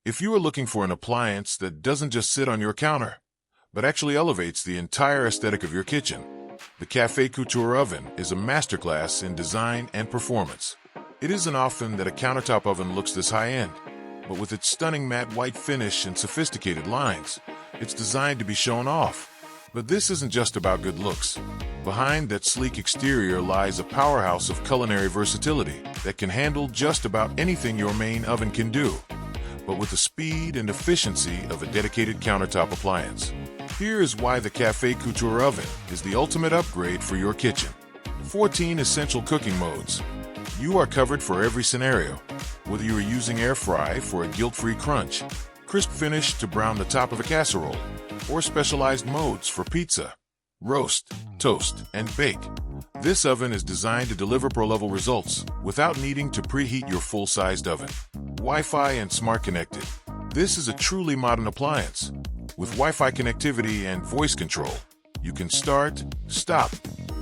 If you are looking for an appliance that doesn't just sit on your counter, but actually elevates the entire aesthetic of your kitchen, the Café Couture Oven is a masterclass in design and performance. It isn't often that a countertop oven looks this high-end, but with its stunning matte white finish and sophisticated lines, it's designed to be shown off. But this isn't just about good looks. Behind that sleek exterior lies a powerhouse of culinary versatility that can handle just about anything your main oven can do, but with the speed and efficiency of a dedicated countertop appliance. Here is why the Café Couture Oven is the ultimate upgrade for your kitchen. 14 essential cooking modes. You are covered for every scenario, whether you are using air fry for a guilt-free crunch, CrispFinish to brown the top of a casserole, or specialized modes for pizza, roast, toast, and bake. This oven is designed to deliver pro-level results without needing to preheat your full-sized oven. Wi-Fi and Smart Connected. This is a truly modern appliance. With Wi-Fi connectivity and voice control, you can start, stop,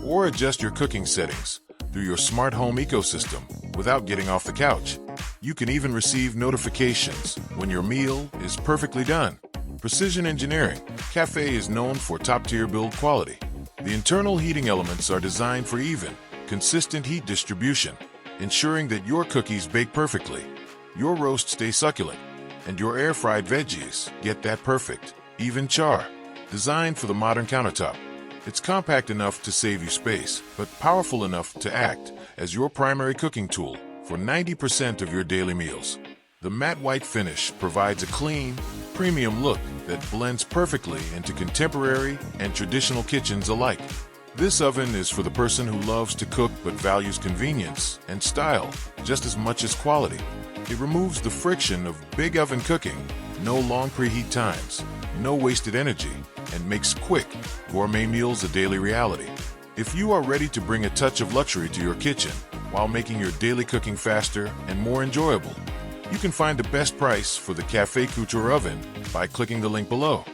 or adjust your cooking settings through your smart home ecosystem without getting off the couch. You can even receive notifications when your meal is perfectly done. Precision engineering. Café is known for top-tier build quality. The internal heating elements are designed for even, consistent heat distribution, ensuring that your cookies bake perfectly, your roast stays succulent, and your air-fried veggies get that perfect, even char. Designed for the modern countertop, it's compact enough to save you space, but powerful enough to act as your primary cooking tool for 90% of your daily meals. The matte white finish provides a clean, premium look that blends perfectly into contemporary and traditional kitchens alike. This oven is for the person who loves to cook but values convenience and style just as much as quality. It removes the friction of big oven cooking, no long preheat times, no wasted energy, and makes quick, gourmet meals a daily reality. If you are ready to bring a touch of luxury to your kitchen while making your daily cooking faster and more enjoyable, you can find the best price for the Café Couture Oven by clicking the link below.